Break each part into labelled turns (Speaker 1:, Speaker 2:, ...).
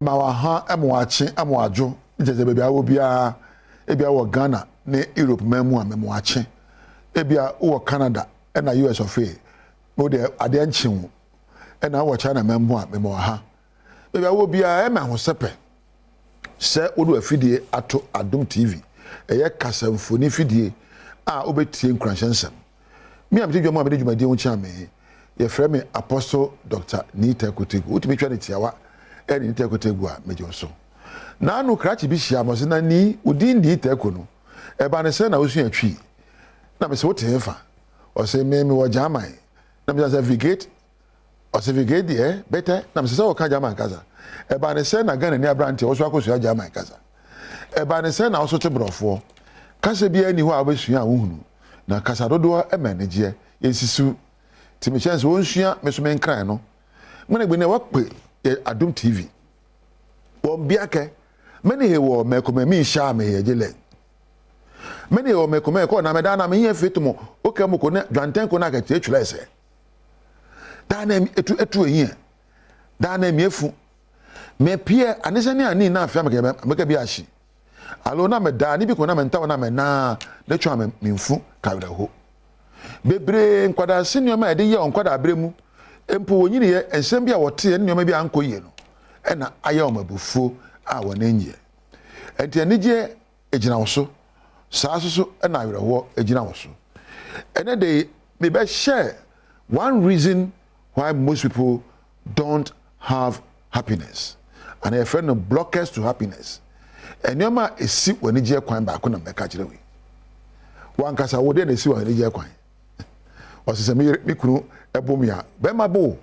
Speaker 1: ma wa ha amwache amwajo jeje bebia wo bia ebia wo Ghana ne Europe mamu amwache ebia wo Canada na US of A wo de ade nchewu na wo China mamu amwa ha ebia wo bia ma ho sepe se wo do afidie ato Adom TV eye kasamfoni fidie a obetie Nkuranhyensem mi am tidwuma am de dwumadi ho chia me ye frɛ me Apostle Dr. Nita Kotegu utimi twa ne tiawa eni Nita Kotegu a mejo so na anu krachi bi hia mo se na ni udi Nita Kono e ba ne se na osu atwi na me se wote hefa o se me wo German na me se vigate o se vigate de better na me se wo ka German kaza e ba ne se na Ghana ni abrante wo so akosu German kaza e ba ne se na wo so te brofo kasa bi ani ho a obesu a wo hunu na kasa dodo e manage yensisu timi chance won sua meso kran no mene gbe ne wakpe Adom TV won biake mene he wo mekoma mi sha me ye jele mene he wo mekoma ko na me da na me ye fetumo oke mo ko na dwanten ko na ka tie twula ese da na etu ehin da na mi efu me pie anese ne ani na afia me ka bi ashi alo na me da ni bi ko na me ntawo na me na le twa me mfu kawra ho bebre nkwada senior ede ye onkwada abremu empo wonyini ye ensem bia wote nneoma bi ankoye no ena aye omabufuo a wonanye enti anije ejina wo so saa so ena awerɛho ejina wo so ene de me be share one reason why most people don't have happiness and a friend of blockers to happiness enneoma esi wonije kwan ba ko na meka kire we wankasa wo de na esi wonije kwan osise mi kunu ebomia bema bo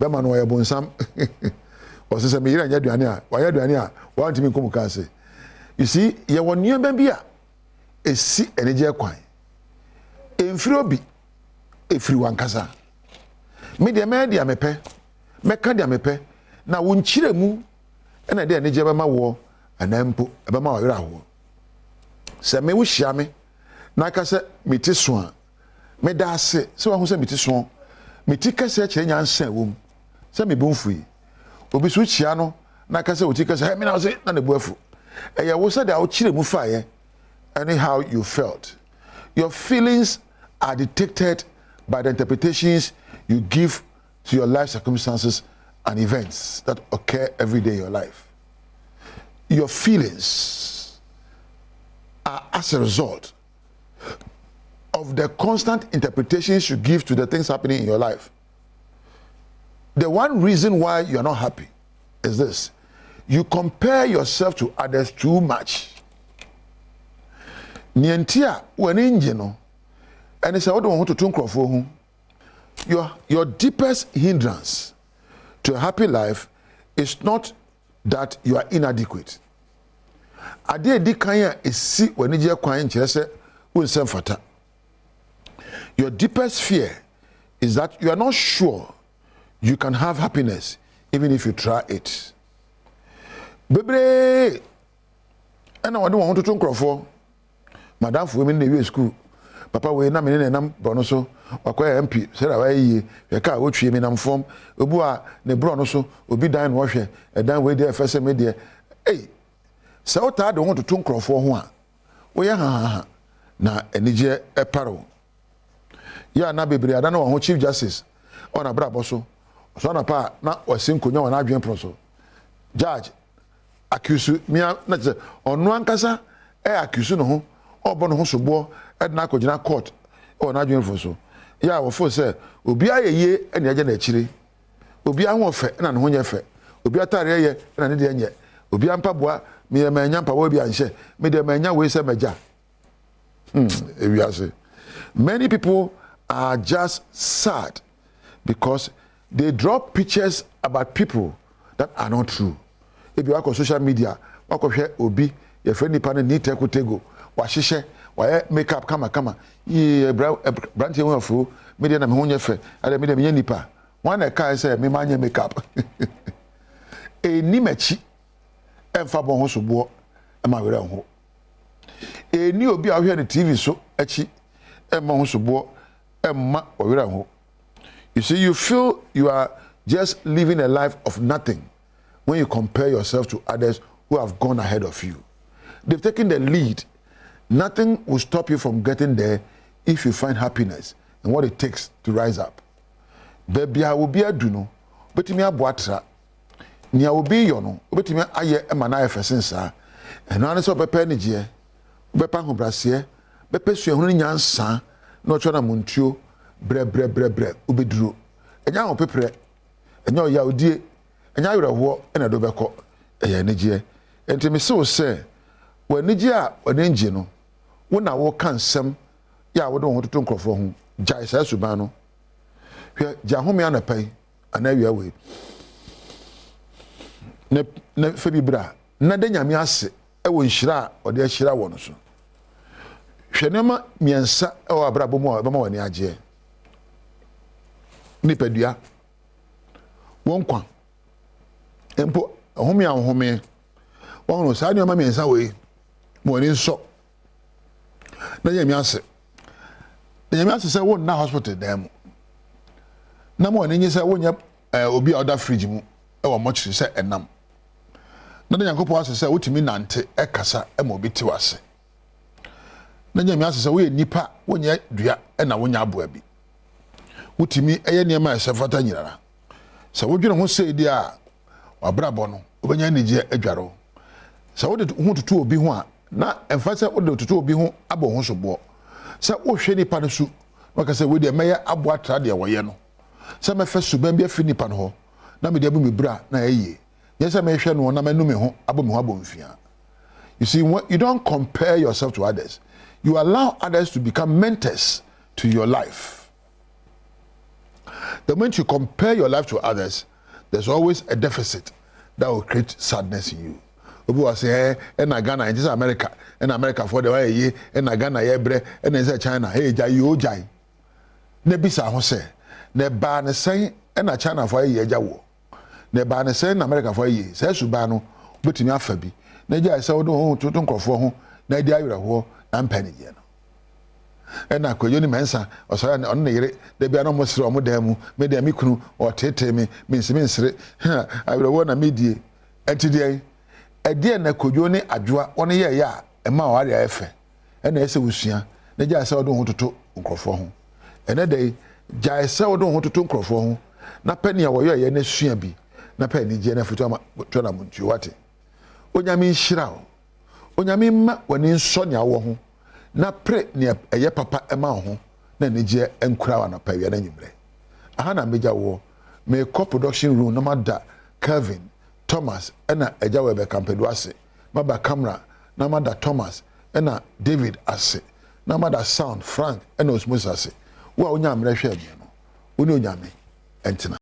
Speaker 1: bema no yebo nsam osise mi yira nya duane a wa ya duane a wa ntimi nkomu ka se you see ye wonua ba bia esi enije kwan emfiri obi efiri wankasa me de mepe meka de mepe na wo nchiremu na de enije bema wo anampo bema wa yira ho se me wo hia me na ka se meti so a me da se wa hu se meti so meti kase kire nyansa wom se me bonfui obi so chia no na ka se oti kase he me na se na ne buafu eye wo se da wo kire mu faye anyhow you felt your feelings are dictated by the interpretations you give to your life circumstances and events that occur every day in your life. Your feelings are as a result of the constant interpretations you give to the things happening in your life. The one reason why you are not happy is this: you compare yourself to others too much. Nientia when no, and it's what want to tunkrofo. Your deepest hindrance to a happy life is not that you are inadequate. Ade di kan esi when je kwan kire se unsem fata. Your deepest fear is that you are not sure you can have happiness even if you try it. Bebre ena wode won to nkrofo madam for women in the school papa we na me ne nam brono so wakoya MP say da why ye ka wotwie me nam form obu a ne brono so obi dan no hwe edan we dey first me dey eh say o ta de won to nkrofo ho a wo ye ha na enije eparo ya na bebre ada na wo chief justice ona brabo so na pa na osinkonya wona adwen pro so judge accuse me na say onu ankasa accuse no ho obo no ho sobo edna akogina court ona adwen pro so ya wo fo say obi ayeye ene aje na akire obi ahwo fe na ne ho nye fe obi atare ye na ne de nye obi ampaboa me ye manya mpaboa bi anhye me de manya we se maja ewiase. Many people are just sad because they draw pictures about people that are not true. If you work on social media, work on obi, your friend nipa ni tekutego, wa hihye, wa makeup kama. Ye brand you want for media na me ho nyefe, ade media me nipa. One e kai say me manye makeup. Eni machi emfa bon ho sobo e ma were ho. Eni obi a hwe na TV so achi e ma ho sobo emma owere ho. You see, you feel you are just living a life of nothing when you compare yourself to others who have gone ahead of you. They've taken the lead. Nothing will stop you from getting there if you find happiness in what it takes to rise up. Baby, I will be a duno, but me a boatra. Nia will be yono, but me aye a manai fesensa. And honest of a penny, Bepa ho brasie, bepe suehunu nyansa, no chona muntuo, bre ubeduru. Enya ho pepre, enya oya odie, enya werehwo ena do beko, eya nigye. Enti me se wo se, wo nigye a onenje no, wo na wo kan sem ya wo do ho toto nkrofo ho, jai sa suban no. Hwe ja home anapai, anawia we. Ne febi bra, na de nyame ase, e wo nhira, ode ahira wo no so. Hwenema miensa e wo abrabo mu a bema wani agye. Nipadua. Wonkwa. Empo home a home. Wono sa nyoma miensa we. Mo wani nso. Na nyame ase. Nyame ase se wo na hospital dem. Na mo wani nyi se wo nya obi order fridge mu e wo mochiri se enam. Na nyankopɔ ase se wotimi nante e kasa e mo bi ti wase. Na nyame ase se wo ye nipa wo nya dua e na wo nya aboa bi. Wotimi eye niema esefata nyirara. Se wo dwene ho sei dia a wabrabɔ no obenya nigye adwaro. Se wo de ho tutu obi ho a na emfa se wo de tutu obi ho abɔ ho sobo. Se wo hwe nipa no su waka se wo de meye aboa tra de wo ye no. Se me fa suban bi afi nipa no ho na me de abu me bra na eye. Yes, I may share no na me no me ho abo me ho abo mfia. You see, you don't compare yourself to others. You allow others to become mentors to your life. The moment you compare your life to others, there's always a deficit that will create sadness in you. Obi was say, "En Ghana, in America, en America for the way ye, en Ghana ye bre, en in China, hey jai yo jai." Ne bisa ho say, ne ba ne say, en China for ye jawo. Ne ba ne say na America for ye, say suba no, betimi afa bi. Na jai say odo ho tutu nkofo ho, na di awerehwo na mpani je no. Ena koyo ni mensa osara ne on ne yire de bia no mo sire o mo dan mu me de mi kunu o tete me nsire awerehwo na medie entide ede na koyo ni adwoa one ye ya e ma o are efe ena ese wusua na jai say odo ho tutu nkofo ho ene de jai say odo ho tutu nkofo ho na pani a wo ye na sua bi na pani je na futu ama to na muntu wate onyame nhira o onyame ma wani nso nya wo ho na pre ne eye papa ema ho na ne je enkura wa na pa wi na nyimre aha na meja wo me co-production room na mada Kevin Thomas ena eja we be kampedu ase maba camera na mada Thomas ena David ase na mada sound Frank ena Osmos ase wo a onya mre hwe abi no woni onyame entina